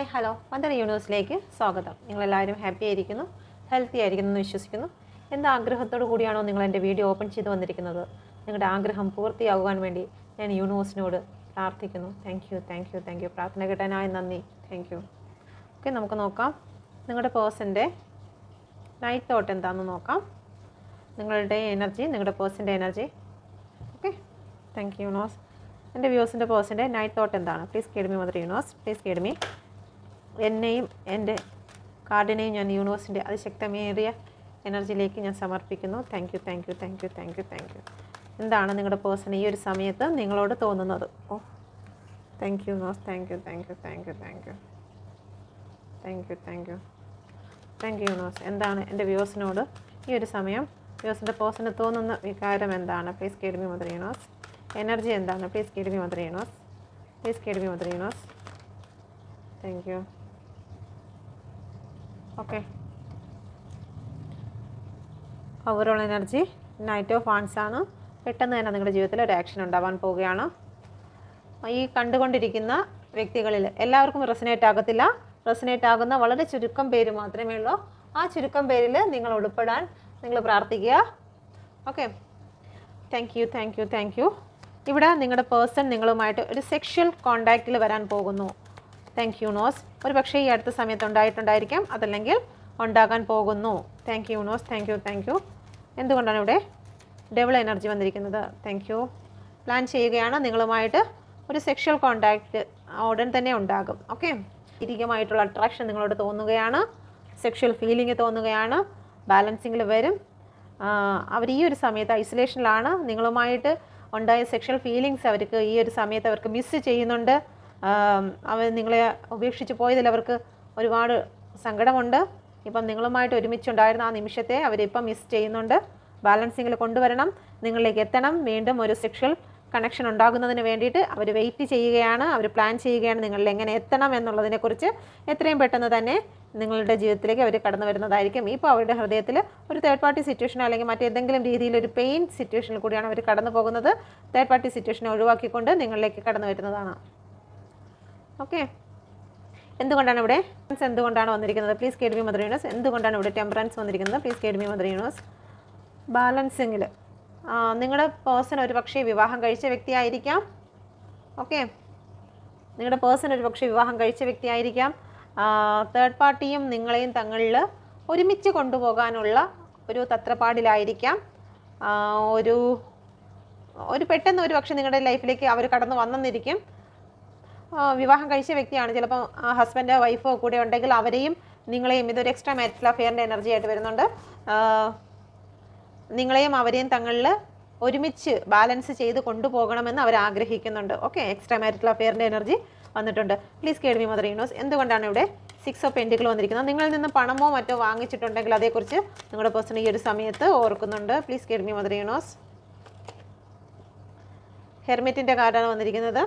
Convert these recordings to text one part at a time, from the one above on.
Hi hello mother യൂണിവേഴ്സിലേക്ക് സ്വാഗതം. നിങ്ങളെല്ലാവരും happy ആയിരിക്കുന്നു, ഹെൽത്തി ആയിരിക്കുന്നു എന്ന് വിശ്വസിക്കുന്നു. എന്ത് ആഗ്രഹത്തോടു കൂടിയാണോ നിങ്ങൾ എൻ്റെ വീഡിയോ ഓപ്പൺ ചെയ്ത് വന്നിരിക്കുന്നത്, നിങ്ങളുടെ ആഗ്രഹം പൂർത്തിയാകുവാൻ വേണ്ടി ഞാൻ യൂണിവേഴ്സിനോട് പ്രാർത്ഥിക്കുന്നു. Thank you. പ്രാർത്ഥന കേട്ടാനായി നന്ദി. Thank you. ഓക്കെ, നമുക്ക് നോക്കാം നിങ്ങളുടെ പേഴ്സൻ്റെ നൈറ്റ് തോട്ട് എന്താണെന്ന് നോക്കാം. നിങ്ങളുടെ എനർജി, നിങ്ങളുടെ പേഴ്സൻ്റെ energy. Okay, thank you universe. എൻ്റെ വ്യൂസിൻ്റെ പേഴ്സൻ്റെ നൈറ്റ് തോട്ട് എന്താണ്? Please guide me mother universe, please guide me. എന്നെയും എൻ്റെ കാർഡിനെയും ഞാൻ യൂണിവേഴ്സിൻ്റെ അതിശക്തമേറിയ എനർജിയിലേക്ക് ഞാൻ സമർപ്പിക്കുന്നു. Thank you. എന്താണ് നിങ്ങളുടെ പേഴ്സൺ ഈ ഒരു സമയത്ത് നിങ്ങളോട് തോന്നുന്നത്? Thank you universe. Thank you universe. എന്താണ് എൻ്റെ വ്യൂസിനോട് ഈ ഒരു സമയം വ്യൂസിൻ്റെ പേഴ്സണ് തോന്നുന്ന വികാരം എന്താണ്? Please guide me mother universe. Energy എന്താണ്? Please guide me mother universe. Thank you. Okay, overall energy knight of wands ആണ്. പെട്ടെന്ന് തന്നെ നിങ്ങളുടെ ജീവിതത്തിൽ ഒരു ആക്ഷൻ ഉണ്ടാവാൻ പോവുകയാണ്. ഈ കണ്ടുകൊണ്ടിരിക്കുന്ന വ്യക്തികളിൽ എല്ലാവർക്കും റെസനേറ്റ് ആകത്തില്ല. റെസനേറ്റ് ആകുന്ന വളരെ ചുരുക്കം പേര് മാത്രമേ ഉള്ളൂ. ആ ചുരുക്കം പേരിൽ നിങ്ങൾ ഉൾപ്പെടാൻ നിങ്ങൾ പ്രാർത്ഥിക്കുക. Okay, thank you. ഇവിടെ നിങ്ങളുടെ പേഴ്സൺ നിങ്ങളുമായിട്ട് ഒരു സെക്ഷൽ കോണ്ടാക്റ്റിൽ വരാൻ പോകുന്നു. Thank you knows. ഒരു പക്ഷേ ഈ അടുത്ത സമയത്ത് ഉണ്ടായിട്ടുണ്ടായിരിക്കാം, അതല്ലെങ്കിൽ ഉണ്ടാകാൻ പോകുന്നു. Thank you knows. Thank you. എന്തുകൊണ്ടാണ് ഇവിടെ ഡബിൾ എനർജി വന്നിരിക്കുന്നത്? Thank you. പ്ലാൻ ചെയ്യുകയാണ് നിങ്ങളുമായിട്ട് ഒരു സെക്ഷൽ കോണ്ടാക്റ്റ് ഉടൻ തന്നെ ഉണ്ടാകും. ഓക്കെ, ശാരീരികമായിട്ടുള്ള അട്രാക്ഷൻ നിങ്ങളോട് തോന്നുകയാണ്, സെക്ഷൽ ഫീലിംഗ് തോന്നുകയാണ്, ബാലൻസിങ്ങിൽ വരും. അവർ ഈ ഒരു സമയത്ത് ഐസൊലേഷനിലാണ്. നിങ്ങളുമായിട്ട് ഉണ്ടായ സെക്ഷൽ ഫീലിങ്സ് അവർക്ക് ഈ ഒരു സമയത്ത് അവർക്ക് മിസ്സ് ചെയ്യുന്നുണ്ട്. അവർ നിങ്ങളെ ഉപേക്ഷിച്ച് പോയതിൽ അവർക്ക് ഒരുപാട് സങ്കടമുണ്ട്. ഇപ്പം നിങ്ങളുമായിട്ട് ഒരുമിച്ചുണ്ടായിരുന്ന ആ നിമിഷത്തെ അവരിപ്പം മിസ് ചെയ്യുന്നുണ്ട്. ബാലൻസിങ്ങിൽ കൊണ്ടുവരണം, നിങ്ങളിലേക്ക് എത്തണം. വീണ്ടും ഒരു സെക്ഷൽ കണക്ഷൻ ഉണ്ടാകുന്നതിന് വേണ്ടിയിട്ട് അവർ വെയിറ്റ് ചെയ്യുകയാണ്, അവർ പ്ലാൻ ചെയ്യുകയാണ് നിങ്ങളിൽ എങ്ങനെ എത്തണം എന്നുള്ളതിനെക്കുറിച്ച്. എത്രയും പെട്ടെന്ന് തന്നെ നിങ്ങളുടെ ജീവിതത്തിലേക്ക് അവർ കടന്നു വരുന്നതായിരിക്കും. ഇപ്പോൾ അവരുടെ ഹൃദയത്തിൽ ഒരു തേർഡ് പാർട്ടി സിറ്റുവേഷനോ അല്ലെങ്കിൽ മറ്റേതെങ്കിലും രീതിയിൽ ഒരു പെയിൻ സിറ്റുവേഷനിൽ കൂടിയാണ് അവർ കടന്നു പോകുന്നത്. തേർഡ് പാർട്ടി സിറ്റുവേഷനെ ഒഴിവാക്കിക്കൊണ്ട് നിങ്ങളിലേക്ക് കടന്നു വരുന്നതാണ്. ഓക്കെ, എന്തുകൊണ്ടാണ് ഇവിടെ വന്നിരിക്കുന്നത്? Please guide me mother universe. എന്തുകൊണ്ടാണ് ഇവിടെ ടെമ്പറൻസ് വന്നിരിക്കുന്നത്? Please guide me mother universe. ബാലൻസിങ്ങിൽ നിങ്ങളുടെ പേഴ്സൺ ഒരു പക്ഷേ വിവാഹം കഴിച്ച വ്യക്തിയായിരിക്കാം. ഓക്കെ, നിങ്ങളുടെ പേഴ്സൺ ഒരു പക്ഷേ വിവാഹം കഴിച്ച വ്യക്തിയായിരിക്കാം. തേർഡ് പാർട്ടിയും നിങ്ങളെയും തങ്ങളിൽ ഒരുമിച്ച് കൊണ്ടുപോകാനുള്ള ഒരു തത്രപ്പാടിലായിരിക്കാം. ഒരു പെട്ടെന്ന് ഒരു പക്ഷേ നിങ്ങളുടെ ലൈഫിലേക്ക് അവർ കടന്നു വന്നെന്നിരിക്കും. വിവാഹം കഴിച്ച വ്യക്തിയാണ്, ചിലപ്പോൾ ഹസ്ബൻഡോ വൈഫോ കൂടെ ഉണ്ടെങ്കിൽ അവരെയും നിങ്ങളെയും, ഇതൊരു എക്സ്ട്രാ മാരിറ്റൽ അഫെയറിൻ്റെ എനർജി ആയിട്ട് വരുന്നുണ്ട്. നിങ്ങളെയും അവരെയും തങ്ങളിൽ ഒരുമിച്ച് ബാലൻസ് ചെയ്ത് കൊണ്ടുപോകണമെന്ന് അവർ ആഗ്രഹിക്കുന്നുണ്ട്. ഓക്കെ, എക്സ്ട്രാ മാരിറ്റൽ അഫെയറിൻ്റെ എനർജി വന്നിട്ടുണ്ട്. Please guide me mother universe. എന്തുകൊണ്ടാണ് ഇവിടെ 6 ഓഫ് പെൻറ്റിക്കിൾ വന്നിരിക്കുന്നത്? നിങ്ങളിൽ നിന്ന് പണമോ മറ്റോ വാങ്ങിച്ചിട്ടുണ്ടെങ്കിൽ അതേക്കുറിച്ച് നിങ്ങളുടെ പേഴ്സൺ ഈ ഒരു സമയത്ത് ഓർക്കുന്നുണ്ട്. Please guide me mother universe. ഹെർമിറ്റിൻ്റെ കാർഡാണ് വന്നിരിക്കുന്നത്.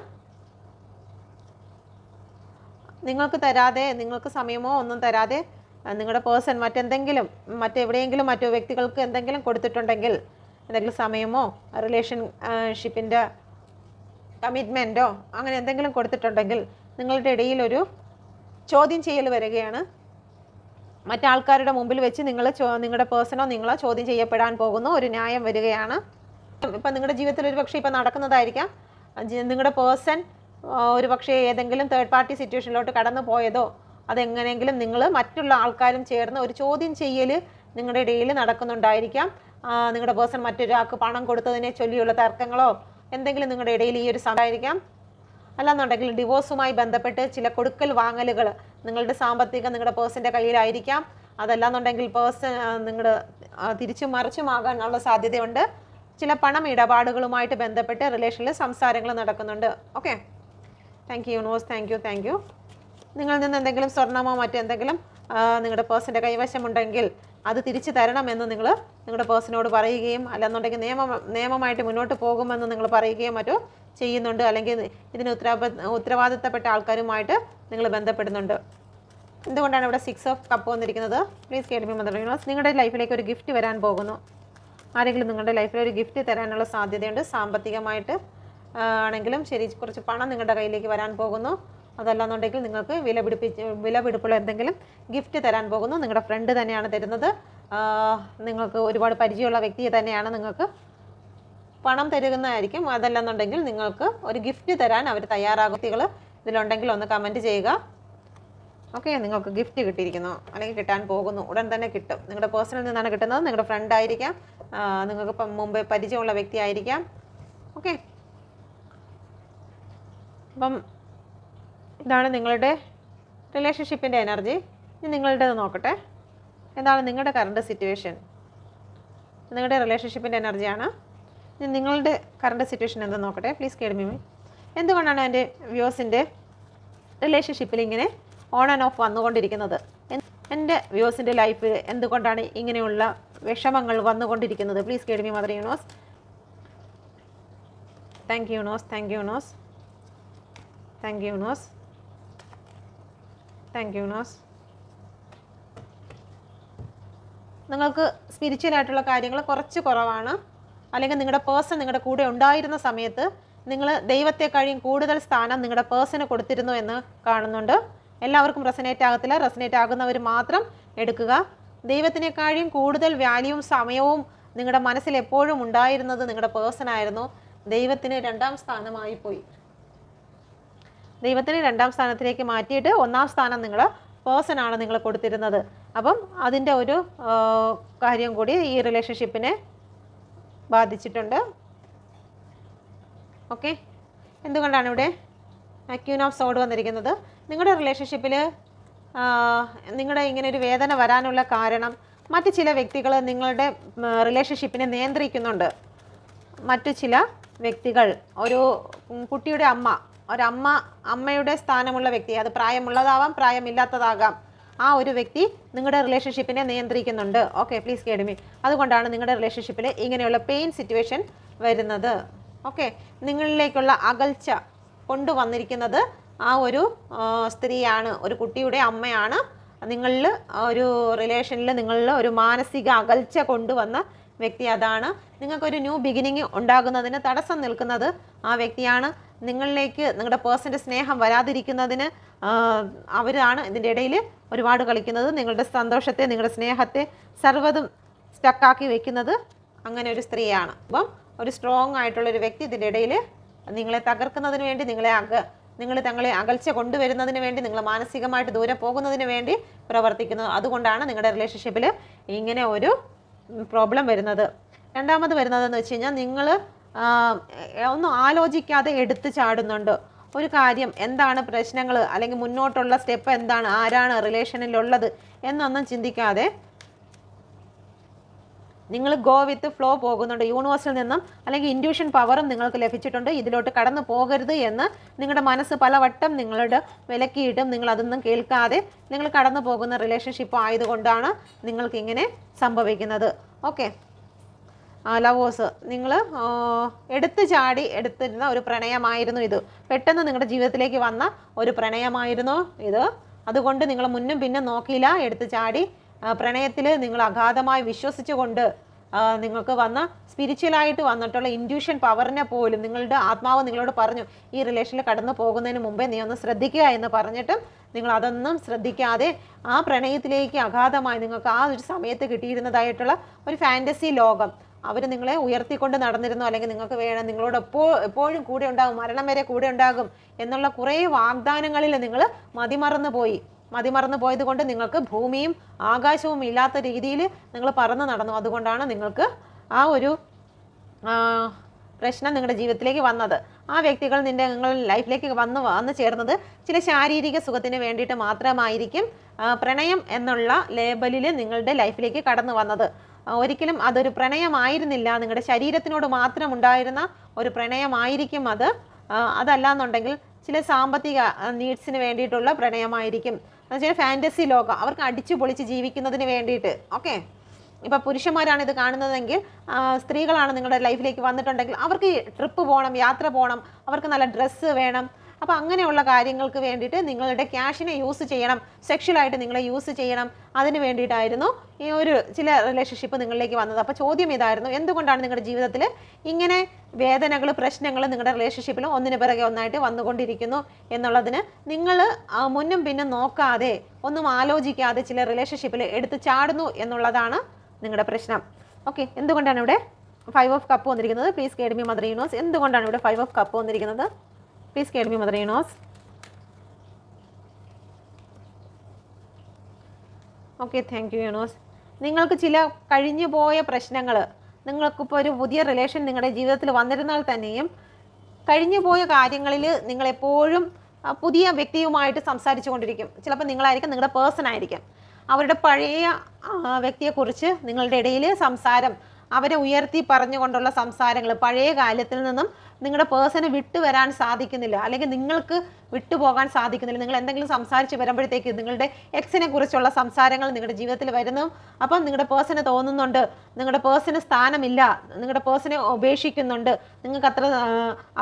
നിങ്ങൾക്ക് സമയമോ ഒന്നും തരാതെ നിങ്ങളുടെ പേഴ്സൺ മറ്റെവിടെയെങ്കിലും മറ്റു വ്യക്തികൾക്ക് എന്തെങ്കിലും കൊടുത്തിട്ടുണ്ടെങ്കിൽ, എന്തെങ്കിലും സമയമോ റിലേഷൻഷിപ്പിൻ്റെ കമ്മിറ്റ്മെൻറ്റോ അങ്ങനെ എന്തെങ്കിലും കൊടുത്തിട്ടുണ്ടെങ്കിൽ നിങ്ങളുടെ ഇടയിൽ ഒരു ചോദ്യം ചെയ്യൽ വരികയാണ്. മറ്റാൾക്കാരുടെ മുമ്പിൽ വെച്ച് നിങ്ങളുടെ പേഴ്സണോ നിങ്ങളോ ചോദ്യം ചെയ്യപ്പെടാൻ പോകുന്നു. ഒരു ന്യായം വരികയാണ്. ഇപ്പം നിങ്ങളുടെ ജീവിതത്തിൽ ഒരു പക്ഷേ ഇപ്പം നടക്കുന്നതായിരിക്കാം. നിങ്ങളുടെ പേഴ്സൺ ഒരു പക്ഷേ ഏതെങ്കിലും തേർഡ് പാർട്ടി സിറ്റുവേഷനിലോട്ട് കടന്നു പോയതോ, അതെങ്ങനെയെങ്കിലും നിങ്ങൾ മറ്റുള്ള ആൾക്കാരും ചേർന്ന് ഒരു ചോദ്യം ചെയ്യൽ നിങ്ങളുടെ ഇടയിൽ നടക്കുന്നുണ്ടായിരിക്കാം. നിങ്ങളുടെ പേഴ്സൺ മറ്റൊരാൾക്ക് പണം കൊടുത്തതിനെ ചൊല്ലിയുള്ള തർക്കങ്ങളോ എന്തെങ്കിലും നിങ്ങളുടെ ഇടയിൽ ഈ ഒരു സമയമായിരിക്കാം. അല്ലാന്നുണ്ടെങ്കിൽ ഡിവോഴ്സുമായി ബന്ധപ്പെട്ട് ചില കൊടുക്കൽ വാങ്ങലുകൾ നിങ്ങളുടെ നിങ്ങളുടെ പേഴ്സൻ്റെ കയ്യിലായിരിക്കാം. അതല്ലാന്നുണ്ടെങ്കിൽ പേഴ്സൺ നിങ്ങളുടെ തിരിച്ചും മറിച്ചുമാകാനുള്ള സാധ്യതയുണ്ട്. ചില പണം ഇടപാടുകളുമായിട്ട് ബന്ധപ്പെട്ട് റിലേഷനിൽ സംസാരങ്ങൾ നടക്കുന്നുണ്ട്. Okay, thank you universe. Thank U. നിങ്ങളിൽ നിന്ന് എന്തെങ്കിലും സ്വർണ്ണമോ മറ്റെന്തെങ്കിലും നിങ്ങളുടെ പേഴ്സൻ്റെ കൈവശമുണ്ടെങ്കിൽ അത് തിരിച്ചു തരണമെന്ന് നിങ്ങളുടെ പേഴ്സണോട് പറയുകയും, അല്ലെന്നുണ്ടെങ്കിൽ നിയമമായിട്ട് മുന്നോട്ട് പോകുമെന്ന് നിങ്ങൾ പറയുകയും മറ്റോ ചെയ്യുന്നുണ്ട്. അല്ലെങ്കിൽ ഇതിന് ഉത്തരവാദിത്തപ്പെട്ട ആൾക്കാരുമായിട്ട് നിങ്ങൾ ബന്ധപ്പെടുന്നുണ്ട്. എന്തുകൊണ്ടാണ് ഇവിടെ 6 ഓഫ് കപ്പ് വന്നിരിക്കുന്നത്? Please guide me mother universe. നിങ്ങളുടെ ലൈഫിലേക്ക് ഒരു ഗിഫ്റ്റ് വരാൻ പോകുന്നു. ആരെങ്കിലും നിങ്ങളുടെ ലൈഫിൽ ഒരു ഗിഫ്റ്റ് തരാനുള്ള സാധ്യതയുണ്ട്. സാമ്പത്തികമായിട്ട് ആണെങ്കിലും ശരി, കുറച്ച് പണം നിങ്ങളുടെ കയ്യിലേക്ക് വരാൻ പോകുന്നു. അതല്ലാന്നുണ്ടെങ്കിൽ നിങ്ങൾക്ക് വിലപിടിപ്പുള്ള എന്തെങ്കിലും ഗിഫ്റ്റ് തരാൻ പോകുന്നു. നിങ്ങളുടെ ഫ്രണ്ട് തന്നെയാണ് തരുന്നത്. നിങ്ങൾക്ക് ഒരുപാട് പരിചയമുള്ള വ്യക്തി തന്നെയാണ് നിങ്ങൾക്ക് പണം തരുന്നതായിരിക്കും. അതല്ലെന്നുണ്ടെങ്കിൽ നിങ്ങൾക്ക് ഒരു ഗിഫ്റ്റ് തരാൻ അവർ തയ്യാറാകും. വ്യക്തികൾ ഇതിലുണ്ടെങ്കിൽ ഒന്ന് കമൻറ്റ് ചെയ്യുക. ഓക്കെ, നിങ്ങൾക്ക് ഗിഫ്റ്റ് കിട്ടിയിരിക്കുന്നു അല്ലെങ്കിൽ കിട്ടാൻ പോകുന്നു, ഉടൻ തന്നെ കിട്ടും. നിങ്ങളുടെ പേഴ്സണിൽ നിന്നാണ് കിട്ടുന്നത്. നിങ്ങളുടെ ഫ്രണ്ട് ആയിരിക്കാം, നിങ്ങൾക്ക് മുമ്പേ പരിചയമുള്ള വ്യക്തി ആയിരിക്കാം. ഓക്കെ, അപ്പം ഇതാണ് നിങ്ങളുടെ റിലേഷൻഷിപ്പിൻ്റെ എനർജി. ഇനി നിങ്ങളുടേത് നോക്കട്ടെ. എന്താണ് നിങ്ങളുടെ കറണ്ട് സിറ്റുവേഷൻ? നിങ്ങളുടെ റിലേഷൻഷിപ്പിൻ്റെ എനർജിയാണ്. ഇനി നിങ്ങളുടെ കറണ്ട് സിറ്റുവേഷൻ എന്തെന്ന് നോക്കട്ടെ. പ്ലീസ് കേൾമി. എന്തുകൊണ്ടാണ് എൻ്റെ വ്യൂസിൻ്റെ റിലേഷൻഷിപ്പിൽ ഇങ്ങനെ ഓൺ ആൻഡ് ഓഫ് വന്നുകൊണ്ടിരിക്കുന്നത്? എൻ്റെ വ്യൂസിൻ്റെ ലൈഫിൽ എന്തുകൊണ്ടാണ് ഇങ്ങനെയുള്ള വിഷമങ്ങൾ വന്നുകൊണ്ടിരിക്കുന്നത്? Please tell me mother universe. Thank you universe, thank you universe, thank you universe, thank you universe. നിങ്ങൾക്ക് സ്പിരിച്വൽ ആയിട്ടുള്ള കാര്യങ്ങൾ കുറച്ച് കുറവാണ്, അല്ലെങ്കിൽ നിങ്ങളുടെ പേഴ്സൺ നിങ്ങളുടെ കൂടെ ഉണ്ടായിരുന്ന സമയത്ത് നിങ്ങൾ ദൈവത്തെക്കാളും കൂടുതൽ സ്ഥാനം നിങ്ങളുടെ പേഴ്സണ് കൊടുത്തിരുന്നു എന്ന് കാണുന്നുണ്ട്. എല്ലാവർക്കും റെസനേറ്റ് ആകത്തില്ല. റെസനേറ്റ് ആകുന്നവർ മാത്രം എടുക്കുക. ദൈവത്തിനേക്കാളും കൂടുതൽ വാല്യൂവും സമയവും നിങ്ങളുടെ മനസ്സിൽ എപ്പോഴും ഉണ്ടായിരുന്നത് നിങ്ങളുടെ പേഴ്സൺ ആയിരുന്നു. ദൈവത്തിന് 2ാം സ്ഥാനമായി പോയി. ദൈവത്തിന് 2ാം സ്ഥാനത്തിലേക്ക് മാറ്റിയിട്ട് 1ാം സ്ഥാനം നിങ്ങളുടെ പേഴ്സൺ ആണ് നിങ്ങൾ കൊടുത്തിരുന്നത്. അപ്പം അതിൻ്റെ ഒരു കാര്യം കൂടി ഈ റിലേഷൻഷിപ്പിനെ ബാധിച്ചിട്ടുണ്ട്. ഓക്കെ, എന്തുകൊണ്ടാണ് ഇവിടെ ക്യൂൻ ഓഫ് സോഡ് വന്നിരിക്കുന്നത്? നിങ്ങളുടെ റിലേഷൻഷിപ്പിൽ നിങ്ങളുടെ ഇങ്ങനെ ഒരു വേദന വരാനുള്ള കാരണം മറ്റ് ചില വ്യക്തികൾ നിങ്ങളുടെ റിലേഷൻഷിപ്പിനെ നിയന്ത്രിക്കുന്നുണ്ട്. മറ്റു ചില വ്യക്തികൾ, ഒരു കുട്ടിയുടെ അമ്മയുടെ സ്ഥാനമുള്ള വ്യക്തി, അത് പ്രായമുള്ളതാവാം പ്രായമില്ലാത്തതാകാം, ആ ഒരു വ്യക്തി നിങ്ങളുടെ റിലേഷൻഷിപ്പിനെ നിയന്ത്രിക്കുന്നുണ്ട്. Okay, please കേൾമി. അതുകൊണ്ടാണ് നിങ്ങളുടെ റിലേഷൻഷിപ്പിൽ ഇങ്ങനെയുള്ള പെയിൻ സിറ്റുവേഷൻ വരുന്നത്. ഓക്കെ, നിങ്ങളിലേക്കുള്ള അകൽച്ച കൊണ്ടുവന്നിരിക്കുന്നത് ആ ഒരു സ്ത്രീയാണ്, ഒരു കുട്ടിയുടെ അമ്മയാണ്. നിങ്ങളിൽ ഒരു റിലേഷനിൽ നിങ്ങളിൽ ഒരു മാനസിക അകൽച്ച കൊണ്ടുവന്ന വ്യക്തി അതാണ്. നിങ്ങൾക്കൊരു ന്യൂ ബിഗിനിങ് ഉണ്ടാകുന്നതിന് തടസ്സം നിൽക്കുന്നത് ആ വ്യക്തിയാണ്. നിങ്ങളിലേക്ക് നിങ്ങളുടെ പേഴ്സൻ്റെ സ്നേഹം വരാതിരിക്കുന്നതിന് അവരാണ് ഇതിൻ്റെ ഇടയിൽ ഒരുപാട് കളിക്കുന്നത്. നിങ്ങളുടെ സന്തോഷത്തെ, നിങ്ങളുടെ സ്നേഹത്തെ സർവ്വതും സ്റ്റക്കാക്കി വെക്കുന്നത് അങ്ങനെ ഒരു സ്ത്രീയാണ്. അപ്പം ഒരു സ്ട്രോങ് ആയിട്ടുള്ളൊരു വ്യക്തി ഇതിൻ്റെ ഇടയിൽ നിങ്ങളെ തകർക്കുന്നതിന് വേണ്ടി, നിങ്ങൾ തങ്ങളെ അകൽച്ച കൊണ്ടുവരുന്നതിന് വേണ്ടി, നിങ്ങൾ മാനസികമായിട്ട് ദൂരെ പോകുന്നതിന് വേണ്ടി പ്രവർത്തിക്കുന്നു. അതുകൊണ്ടാണ് നിങ്ങളുടെ റിലേഷൻഷിപ്പിൽ ഇങ്ങനെ ഒരു പ്രോബ്ലം വരുന്നത്. രണ്ടാമത് വരുന്നതെന്ന് വെച്ച് കഴിഞ്ഞാൽ, നിങ്ങൾ ഒന്നും ആലോചിക്കാതെ എടുത്തു ചാടുന്നുണ്ട്. ഒരു കാര്യം എന്താണ് പ്രശ്നങ്ങൾ, അല്ലെങ്കിൽ മുന്നോട്ടുള്ള സ്റ്റെപ്പ് എന്താണ്, ആരാണ് റിലേഷനിലുള്ളത് എന്നൊന്നും ചിന്തിക്കാതെ നിങ്ങൾ ഗോ വിത്ത് ഫ്ലോ പോകുന്നുണ്ട്. യൂണിവേഴ്സിൽ നിന്നും അല്ലെങ്കിൽ ഇൻഡ്യൂഷൻ പവറും നിങ്ങൾക്ക് ലഭിച്ചിട്ടുണ്ട്. ഇതിലോട്ട് കടന്നു പോകരുത് എന്ന് നിങ്ങളുടെ മനസ്സ് പലവട്ടം നിങ്ങളുടെ വിലക്കിയിട്ടും നിങ്ങൾ അതൊന്നും കേൾക്കാതെ നിങ്ങൾ കടന്നു പോകുന്ന റിലേഷൻഷിപ്പ് ആയതുകൊണ്ടാണ് നിങ്ങൾക്ക് ഇങ്ങനെ സംഭവിക്കുന്നത്. ഓക്കെ, ലവേഴ്സ്, നിങ്ങൾ എടുത്തു ചാടി എടുത്തിരുന്ന ഒരു പ്രണയമായിരുന്നു ഇത്. പെട്ടെന്ന് നിങ്ങളുടെ ജീവിതത്തിലേക്ക് വന്ന ഒരു പ്രണയമായിരുന്നു ഇത്. അതുകൊണ്ട് നിങ്ങൾ മുന്നും പിന്നും നോക്കിയില്ല, എടുത്തു ചാടി പ്രണയത്തിൽ നിങ്ങൾ അഗാധമായി വിശ്വസിച്ചുകൊണ്ട് നിങ്ങൾക്ക് വന്ന സ്പിരിച്വലായിട്ട് വന്നിട്ടുള്ള ഇൻഡ്യൂഷൻ പവറിനെ പോലും നിങ്ങളുടെ ആത്മാവ് നിങ്ങളോട് പറഞ്ഞു, ഈ റിലേഷനിൽ കടന്നു പോകുന്നതിന് മുമ്പേ നീ ഒന്ന് ശ്രദ്ധിക്കുക എന്ന് പറഞ്ഞിട്ടും നിങ്ങൾ അതൊന്നും ശ്രദ്ധിക്കാതെ ആ പ്രണയത്തിലേക്ക് അഗാധമായി നിങ്ങൾക്ക് ആ ഒരു സമയത്ത് കിട്ടിയിരുന്നതായിട്ടുള്ള ഒരു ഫാൻറ്റസി ലോകം അവർ നിങ്ങളെ ഉയർത്തിക്കൊണ്ട് നടന്നിരുന്നു. അല്ലെങ്കിൽ നിങ്ങൾക്ക് വേണം, നിങ്ങളോട് എപ്പോഴും കൂടെ ഉണ്ടാകും, മരണം വരെ കൂടെ ഉണ്ടാകും എന്നുള്ള കുറേ വാഗ്ദാനങ്ങളിൽ നിങ്ങൾ മതിമറന്നു പോയത് കൊണ്ട് നിങ്ങൾക്ക് ഭൂമിയും ആകാശവും ഇല്ലാത്ത രീതിയിൽ നിങ്ങൾ പറന്ന് നടന്നു. അതുകൊണ്ടാണ് നിങ്ങൾക്ക് ആ ഒരു പ്രശ്നം നിങ്ങളുടെ ജീവിതത്തിലേക്ക് വന്നത്. ആ വ്യക്തികൾ നിങ്ങളുടെ ലൈഫിലേക്ക് വന്ന് ചേർന്നത് ചില ശാരീരിക സുഖത്തിന് വേണ്ടിയിട്ട് മാത്രമായിരിക്കും പ്രണയം എന്നുള്ള ലേബലിൽ നിങ്ങളുടെ ലൈഫിലേക്ക് കടന്നു വന്നത്. ഒരിക്കലും അതൊരു പ്രണയമായിരുന്നില്ല, നിങ്ങളുടെ ശരീരത്തിനോട് മാത്രം ഉണ്ടായിരുന്ന ഒരു പ്രണയമായിരിക്കും അത്. അതല്ല എന്നുണ്ടെങ്കിൽ ചില സാമ്പത്തിക നീഡ്സിന് വേണ്ടിയിട്ടുള്ള പ്രണയമായിരിക്കും. എന്നുവെച്ചാൽ ഫാൻറ്റസി ലോകം, അവർക്ക് അടിച്ചു പൊളിച്ച് ജീവിക്കുന്നതിന് വേണ്ടിയിട്ട്. ഓക്കെ, ഇപ്പോൾ പുരുഷന്മാരാണ് ഇത് കാണുന്നതെങ്കിൽ, സ്ത്രീകളാണ് നിങ്ങളുടെ ലൈഫിലേക്ക് വന്നിട്ടുണ്ടെങ്കിൽ അവർക്ക് ട്രിപ്പ് പോകണം, യാത്ര പോകണം, അവർക്ക് നല്ല ഡ്രസ്സ് വേണം. അപ്പോൾ അങ്ങനെയുള്ള കാര്യങ്ങൾക്ക് വേണ്ടിയിട്ട് നിങ്ങളുടെ ക്യാഷിനെ യൂസ് ചെയ്യണം, സെക്ഷലായിട്ട് നിങ്ങളെ യൂസ് ചെയ്യണം. അതിന് വേണ്ടിയിട്ടായിരുന്നു ഈ ഒരു ചില റിലേഷൻഷിപ്പ് നിങ്ങളിലേക്ക് വന്നത്. അപ്പോൾ ചോദ്യം ഇതായിരുന്നു, എന്തുകൊണ്ടാണ് നിങ്ങളുടെ ജീവിതത്തിൽ ഇങ്ങനെ വേദനകൾ, പ്രശ്നങ്ങൾ നിങ്ങളുടെ റിലേഷൻഷിപ്പിൽ ഒന്നിനു പിറകെ ഒന്നായിട്ട് വന്നുകൊണ്ടിരിക്കുന്നു എന്നുള്ളതിന് നിങ്ങൾ മുന്നും പിന്നും നോക്കാതെ, ഒന്നും ആലോചിക്കാതെ ചില റിലേഷൻഷിപ്പിൽ എടുത്ത് ചാടുന്നു എന്നുള്ളതാണ് നിങ്ങളുടെ പ്രശ്നം. ഓക്കെ, എന്തുകൊണ്ടാണ് ഇവിടെ 5 ഓഫ് കപ്പ് വന്നിരിക്കുന്നത്? Please guide me mother universe. എന്തുകൊണ്ടാണ് ഇവിടെ 5 ഓഫ് കപ്പ് വന്നിരിക്കുന്നത്? Please guide me mother universe. Okay, thank you universe. നിങ്ങൾക്ക് ചില കഴിഞ്ഞു പോയ പ്രശ്നങ്ങൾ, നിങ്ങൾക്കിപ്പോൾ ഒരു പുതിയ റിലേഷൻ നിങ്ങളുടെ ജീവിതത്തിൽ വന്നിരുന്നാൽ തന്നെയും കഴിഞ്ഞു പോയ കാര്യങ്ങളിൽ നിങ്ങളെപ്പോഴും പുതിയ വ്യക്തിയുമായിട്ട് സംസാരിച്ചു കൊണ്ടിരിക്കും. ചിലപ്പോൾ നിങ്ങളായിരിക്കും, നിങ്ങളുടെ പേഴ്സൺ ആയിരിക്കും. അവരുടെ പഴയ വ്യക്തിയെക്കുറിച്ച് നിങ്ങളുടെ ഇടയിൽ സംസാരം, അവരെ ഉയർത്തി പറഞ്ഞുകൊണ്ടുള്ള സംസാരങ്ങൾ, പഴയ കാലത്തിൽ നിന്നും നിങ്ങളുടെ പേഴ്സണ് വിട്ടുവരാൻ സാധിക്കുന്നില്ല, അല്ലെങ്കിൽ നിങ്ങൾക്ക് വിട്ടുപോകാൻ സാധിക്കുന്നില്ല. നിങ്ങൾ എന്തെങ്കിലും സംസാരിച്ച് വരുമ്പോഴത്തേക്ക് നിങ്ങളുടെ എക്സിനെ കുറിച്ചുള്ള സംസാരങ്ങൾ നിങ്ങളുടെ ജീവിതത്തിൽ വരുന്നു. അപ്പം നിങ്ങളുടെ പേഴ്സണ് തോന്നുന്നുണ്ട് നിങ്ങളുടെ പേഴ്സണ് സ്ഥാനമില്ല, നിങ്ങളുടെ പേഴ്സണെ ഉപേക്ഷിക്കുന്നുണ്ട്, നിങ്ങൾക്ക് അത്ര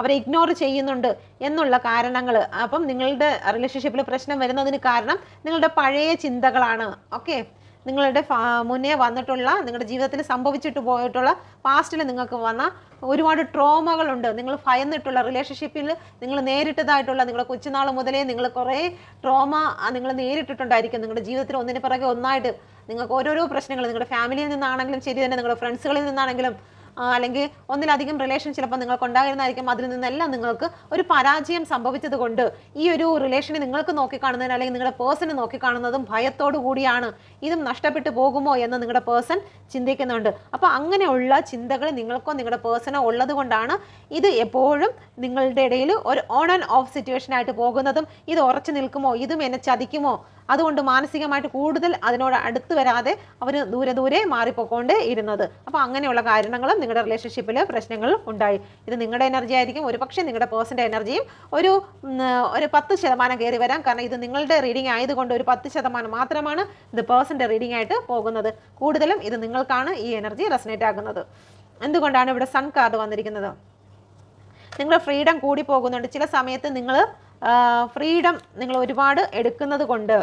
അവരെ ഇഗ്നോർ ചെയ്യുന്നുണ്ട് എന്നുള്ള കാരണങ്ങൾ. അപ്പം നിങ്ങളുടെ റിലേഷൻഷിപ്പിൽ പ്രശ്നം വരുന്നതിന് കാരണം നിങ്ങളുടെ പഴയ ചിന്തകളാണ്. ഓക്കെ, നിങ്ങളുടെ മുന്നേ വന്നിട്ടുള്ള, നിങ്ങളുടെ ജീവിതത്തിൽ സംഭവിച്ചിട്ട് പോയിട്ടുള്ള പാസ്റ്റിൽ നിങ്ങൾക്ക് വന്ന ഒരുപാട് ട്രോമകളുണ്ട്. നിങ്ങൾ ഭയന്നിട്ടുള്ള റിലേഷൻഷിപ്പിൽ നിങ്ങൾ നേരിട്ടതായിട്ടുള്ള, നിങ്ങളുടെ കൊച്ചുനാൾ മുതലേ നിങ്ങൾ കുറേ ട്രോമ നിങ്ങൾ നേരിട്ടിട്ടുണ്ടായിരിക്കും. നിങ്ങളുടെ ജീവിതത്തിൽ ഒന്നിന് പിറകെ ഒന്നായിട്ട് നിങ്ങൾക്ക് ഓരോരോ പ്രശ്നങ്ങൾ, നിങ്ങളുടെ ഫാമിലിയിൽ നിന്നാണെങ്കിലും ശരി തന്നെ, നിങ്ങളുടെ ഫ്രണ്ട്സുകളിൽ നിന്നാണെങ്കിലും, അല്ലെങ്കിൽ ഒന്നിലധികം റിലേഷൻ ചിലപ്പോൾ നിങ്ങൾക്ക് ഉണ്ടായിരുന്നായിരിക്കും. അതിൽ നിന്നെല്ലാം നിങ്ങൾക്ക് ഒരു പരാജയം സംഭവിച്ചത് കൊണ്ട് ഈ ഒരു റിലേഷനെ നിങ്ങൾക്ക് നോക്കിക്കാണുന്നതിന്, അല്ലെങ്കിൽ നിങ്ങളുടെ പേഴ്സണെ നോക്കിക്കാണുന്നതും ഭയത്തോടു കൂടിയാണ്. ഇതും നഷ്ടപ്പെട്ടു പോകുമോ എന്ന് നിങ്ങളുടെ പേഴ്സൺ ചിന്തിക്കുന്നുണ്ട്. അപ്പോൾ അങ്ങനെയുള്ള ചിന്തകൾ നിങ്ങൾക്കോ നിങ്ങളുടെ പേഴ്സണോ ഉള്ളത് കൊണ്ടാണ് ഇത് എപ്പോഴും നിങ്ങളുടെ ഇടയിൽ ഒരു ഓൺ ആൻഡ് ഓഫ് സിറ്റുവേഷൻ ആയിട്ട് പോകുന്നതും. ഇത് ഉറച്ചു നിൽക്കുമോ, ഇതും എന്നെ ചതിക്കുമോ, അതുകൊണ്ട് മാനസികമായിട്ട് കൂടുതൽ അതിനോട് അടുത്ത് വരാതെ അവർ ദൂരെ ദൂരെ മാറിപ്പോയിക്കൊണ്ടേ ഇരുന്നത്. അപ്പോൾ അങ്ങനെയുള്ള കാരണങ്ങളും നിങ്ങളുടെ റിലേഷൻഷിപ്പിൽ പ്രശ്നങ്ങൾ ഉണ്ടായി. ഇത് നിങ്ങളുടെ എനർജി ആയിരിക്കും. ഒരു പക്ഷേ നിങ്ങളുടെ പേഴ്സൻ്റെ എനർജിയും ഒരു 10% കയറി വരാം. കാരണം ഇത് നിങ്ങളുടെ റീഡിംഗ് ആയതുകൊണ്ട് ഒരു 10% മാത്രമാണ് ഇത് പേഴ്സൻ്റെ റീഡിംഗ് ആയിട്ട് പോകുന്നത്. കൂടുതലും ഇത് നിങ്ങൾക്കാണ് ഈ എനർജി റെസനേറ്റ് ആകുന്നത്. എന്തുകൊണ്ടാണ് ഇവിടെ സൺ കാർഡ് വന്നിരിക്കുന്നത്? നിങ്ങളുടെ ഫ്രീഡം കൂടി പോകുന്നുണ്ട്. ചില സമയത്ത് നിങ്ങൾ ഫ്രീഡം നിങ്ങൾ ഒരുപാട് എടുക്കുന്നത് കൊണ്ട്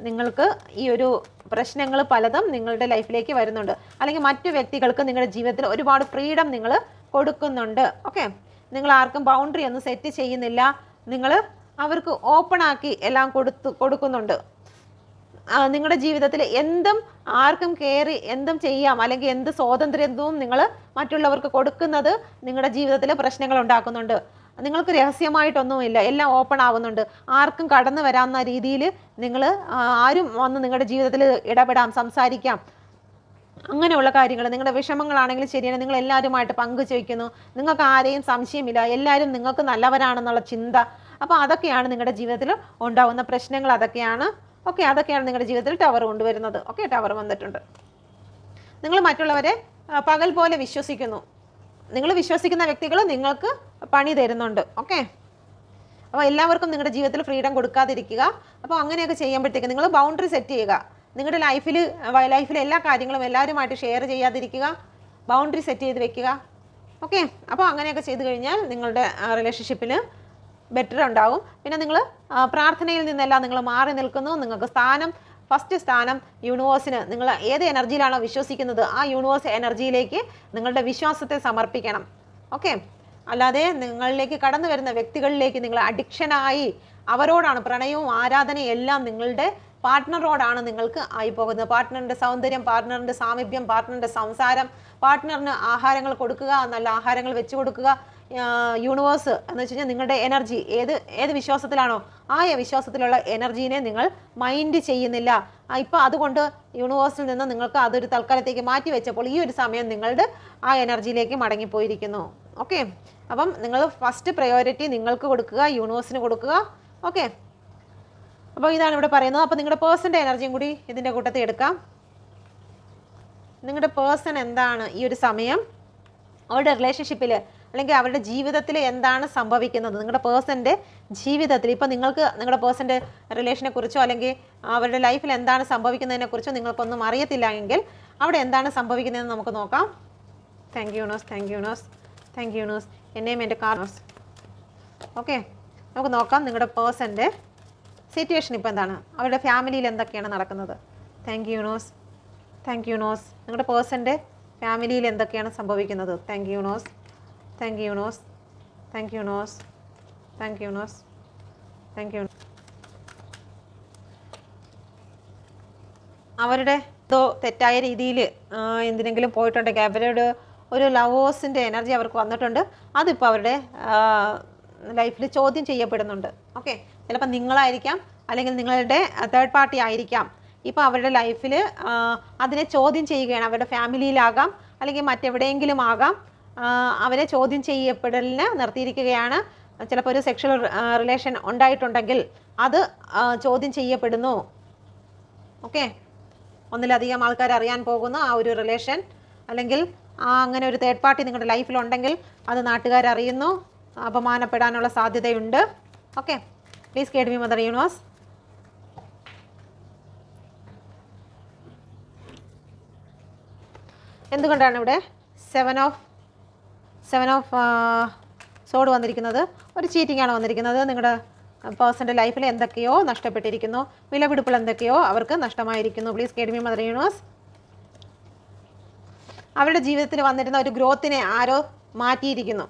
നിങ്ങൾക്ക് ഈ ഒരു പ്രശ്നങ്ങൾ പലതും നിങ്ങളുടെ ലൈഫിലേക്ക് വരുന്നുണ്ട്. അല്ലെങ്കിൽ മറ്റു വ്യക്തികൾക്ക് നിങ്ങളുടെ ജീവിതത്തിൽ ഒരുപാട് ഫ്രീഡം നിങ്ങൾ കൊടുക്കുന്നുണ്ട്. ഓക്കെ, നിങ്ങൾ ആർക്കും ബൗണ്ടറി ഒന്നും സെറ്റ് ചെയ്യുന്നില്ല. നിങ്ങൾ അവർക്ക് ഓപ്പൺ ആക്കി എല്ലാം കൊടുക്കുന്നുണ്ട്. നിങ്ങളുടെ ജീവിതത്തിൽ എന്തും ആർക്കും കയറി എന്തും ചെയ്യാം, അല്ലെങ്കിൽ എന്ത് സ്വാതന്ത്ര്യവും നിങ്ങൾ മറ്റുള്ളവർക്ക് കൊടുക്കുന്നത് നിങ്ങളുടെ ജീവിതത്തിൽ പ്രശ്നങ്ങൾ ഉണ്ടാക്കുന്നുണ്ട്. നിങ്ങൾക്ക് രഹസ്യമായിട്ടൊന്നുമില്ല, എല്ലാം ഓപ്പൺ ആകുന്നുണ്ട്. ആർക്കും കടന്നു വരാവുന്ന രീതിയിൽ നിങ്ങൾ ആരും വന്ന് നിങ്ങളുടെ ജീവിതത്തിൽ ഇടപെടാം, സംസാരിക്കാം. അങ്ങനെയുള്ള കാര്യങ്ങൾ, നിങ്ങളുടെ വിഷമങ്ങളാണെങ്കിലും ശരിയാണ്, നിങ്ങൾ എല്ലാവരുമായിട്ട് പങ്കുചേക്കുന്നു. നിങ്ങൾക്ക് ആരെയും സംശയമില്ല, എല്ലാവരും നിങ്ങൾക്ക് നല്ലവരാണെന്നുള്ള ചിന്ത. അപ്പോൾ അതൊക്കെയാണ് നിങ്ങളുടെ ജീവിതത്തിൽ ഉണ്ടാകുന്ന പ്രശ്നങ്ങൾ. അതൊക്കെയാണ് അതൊക്കെയാണ് നിങ്ങളുടെ ജീവിതത്തിൽ ടവർ കൊണ്ടുവരുന്നത്. ഓക്കെ, ടവർ വന്നിട്ടുണ്ട്. നിങ്ങൾ മറ്റുള്ളവരെ പകൽ പോലെ വിശ്വസിക്കുന്നു. നിങ്ങൾ വിശ്വസിക്കുന്ന വ്യക്തികൾ നിങ്ങൾക്ക് പണി തരുന്നുണ്ട്. ഓക്കെ, അപ്പോൾ എല്ലാവർക്കും നിങ്ങളുടെ ജീവിതത്തിൽ ഫ്രീഡം കൊടുക്കാതിരിക്കുക. അപ്പോൾ അങ്ങനെയൊക്കെ ചെയ്യുമ്പോഴത്തേക്ക് നിങ്ങൾ ബൗണ്ടറി സെറ്റ് ചെയ്യുക. നിങ്ങളുടെ ലൈഫിൽ എല്ലാ കാര്യങ്ങളും എല്ലാവരുമായിട്ട് ഷെയർ ചെയ്യാതിരിക്കുക, ബൗണ്ടറി സെറ്റ് ചെയ്ത് വെക്കുക. ഓക്കെ, അപ്പോൾ അങ്ങനെയൊക്കെ ചെയ്ത് കഴിഞ്ഞാൽ നിങ്ങളുടെ റിലേഷൻഷിപ്പിൽ ബെറ്റർ ഉണ്ടാകും. പിന്നെ നിങ്ങൾ പ്രാർത്ഥനയിൽ നിന്നെല്ലാം നിങ്ങൾ മാറി നിൽക്കുന്നു. നിങ്ങൾക്ക് ഫസ്റ്റ് സ്ഥാനം യൂണിവേഴ്സിന്, നിങ്ങൾ ഏത് എനർജിയിലാണോ വിശ്വസിക്കുന്നത് ആ യൂണിവേഴ്സ് എനർജിയിലേക്ക് നിങ്ങളുടെ വിശ്വാസത്തെ സമർപ്പിക്കണം. ഓക്കെ, അല്ലാതെ നിങ്ങളിലേക്ക് കടന്നു വരുന്ന വ്യക്തികളിലേക്ക് നിങ്ങൾ അഡിക്ഷനായി അവരോടാണ് പ്രണയവും ആരാധനയും എല്ലാം നിങ്ങളുടെ പാർട്ട്ണറോടാണ് നിങ്ങൾക്ക് ആയി പോകുന്നത്. പാർട്ട്ണറിൻ്റെ സൗന്ദര്യം, പാർട്ട്ണറിൻ്റെ സാമീപ്യം, പാർട്ട്ണറിൻ്റെ സംസാരം, പാർട്ട്ണറിന് ആഹാരങ്ങൾ കൊടുക്കുക, നല്ല ആഹാരങ്ങൾ വെച്ച് കൊടുക്കുക. യൂണിവേഴ്സ് എന്ന് വെച്ച് കഴിഞ്ഞാൽ നിങ്ങളുടെ എനർജി ഏത് വിശ്വാസത്തിലാണോ ആ വിശ്വാസത്തിലുള്ള എനർജീനെ നിങ്ങൾ മൈൻഡ് ചെയ്യുന്നില്ല. ഇപ്പം അതുകൊണ്ട് യൂണിവേഴ്സിൽ നിന്ന് നിങ്ങൾക്ക് അതൊരു തൽക്കാലത്തേക്ക് മാറ്റി വെച്ചപ്പോൾ ഈ ഒരു സമയം നിങ്ങളുടെ ആ എനർജിയിലേക്ക് മടങ്ങിപ്പോയിരിക്കുന്നു. ഓക്കെ, അപ്പം നിങ്ങൾ ഫസ്റ്റ് പ്രയോറിറ്റി നിങ്ങൾക്ക് കൊടുക്കുക, യൂണിവേഴ്സിന് കൊടുക്കുക. ഓക്കെ, അപ്പോൾ ഇതാണ് ഇവിടെ പറയുന്നത്. അപ്പോൾ നിങ്ങളുടെ പേഴ്സൻ്റെ എനർജിയും കൂടി ഇതിൻ്റെ കൂട്ടത്തിൽ എടുക്കാം. നിങ്ങളുടെ പേഴ്സൺ എന്താണ് ഈ ഒരു സമയം അവരുടെ റിലേഷൻഷിപ്പിൽ അല്ലെങ്കിൽ അവരുടെ ജീവിതത്തിൽ എന്താണ് സംഭവിക്കുന്നത്, നിങ്ങളുടെ പേഴ്സൻ്റെ ജീവിതത്തിൽ ഇപ്പോൾ നിങ്ങൾക്ക് നിങ്ങളുടെ പേഴ്സൻ്റെ റിലേഷനെ കുറിച്ചോ അല്ലെങ്കിൽ അവരുടെ ലൈഫിൽ എന്താണ് സംഭവിക്കുന്നതിനെക്കുറിച്ചോ നിങ്ങൾക്കൊന്നും അറിയത്തില്ല എങ്കിൽ അവിടെ എന്താണ് സംഭവിക്കുന്നതെന്ന് നമുക്ക് നോക്കാം. Thank you universe, thank you universe, thank you universe. എന്നെയും എൻ്റെ കാർഡ്സ്. ഓക്കെ, നമുക്ക് നോക്കാം നിങ്ങളുടെ പേഴ്സൻ്റെ സിറ്റുവേഷൻ ഇപ്പോൾ എന്താണ്, അവരുടെ ഫാമിലിയിൽ എന്തൊക്കെയാണ് നടക്കുന്നത്. Thank you universe, thank you universe. നിങ്ങളുടെ പേഴ്സൻ്റെ ഫാമിലിയിൽ എന്തൊക്കെയാണ് സംഭവിക്കുന്നത്. Thank you universe, thank you universe. Thank you universe. Thank you universe. Thank U. അവരുടെ തെറ്റായ രീതിയിൽ എന്തിനെങ്കിലും പോയിട്ടുണ്ടെങ്കിൽ അവരോട് ഒരു ലവേഴ്സിൻ്റെ എനർജി അവർക്ക് വന്നിട്ടുണ്ട്. അതിപ്പോൾ അവരുടെ ലൈഫിൽ ചോദ്യം ചെയ്യപ്പെടുന്നുണ്ട്. ഓക്കെ, ചിലപ്പോൾ നിങ്ങളായിരിക്കാം, അല്ലെങ്കിൽ നിങ്ങളുടെ തേർഡ് പാർട്ടി ആയിരിക്കാം. ഇപ്പോൾ അവരുടെ ലൈഫിൽ അതിനെ ചോദ്യം ചെയ്യുകയാണ്. അവരുടെ ഫാമിലിയിലാകാം, അല്ലെങ്കിൽ മറ്റെവിടെയെങ്കിലും ആകാം. അവരെ ചോദ്യം ചെയ്യപ്പെടലിന് നിർത്തിയിരിക്കുകയാണ്. ചിലപ്പോൾ ഒരു സെക്ഷൽ റിലേഷൻ ഉണ്ടായിട്ടുണ്ടെങ്കിൽ അത് ചോദ്യം ചെയ്യപ്പെടുന്നു. ഓക്കെ, ഒന്നിലധികം ആൾക്കാർ അറിയാൻ പോകുന്നു ആ ഒരു റിലേഷൻ, അല്ലെങ്കിൽ അങ്ങനെ ഒരു തേർഡ് പാർട്ടി നിങ്ങളുടെ ലൈഫിലുണ്ടെങ്കിൽ അത് നാട്ടുകാരറിയുന്നു, അപമാനപ്പെടാനുള്ള സാധ്യതയുണ്ട്. Okay, please guide me mother universe. എന്തുകൊണ്ടാണ് ഇവിടെ സെവൻ ഓഫ് സോഡ് വന്നിരിക്കുന്നത്? ഒരു ചീറ്റിംഗ് ആണ് വന്നിരിക്കുന്നത്. നിങ്ങളുടെ പേഴ്സൻ്റെ ലൈഫിൽ എന്തൊക്കെയോ നഷ്ടപ്പെട്ടിരിക്കുന്നു, വിലപിടിപ്പുകൾ എന്തൊക്കെയോ അവർക്ക് നഷ്ടമായിരിക്കുന്നു. Please guide me mother universe. അവരുടെ ജീവിതത്തിൽ വന്നിരുന്ന ഒരു ഗ്രോത്തിനെ ആരോ മാറ്റിയിരിക്കുന്നു.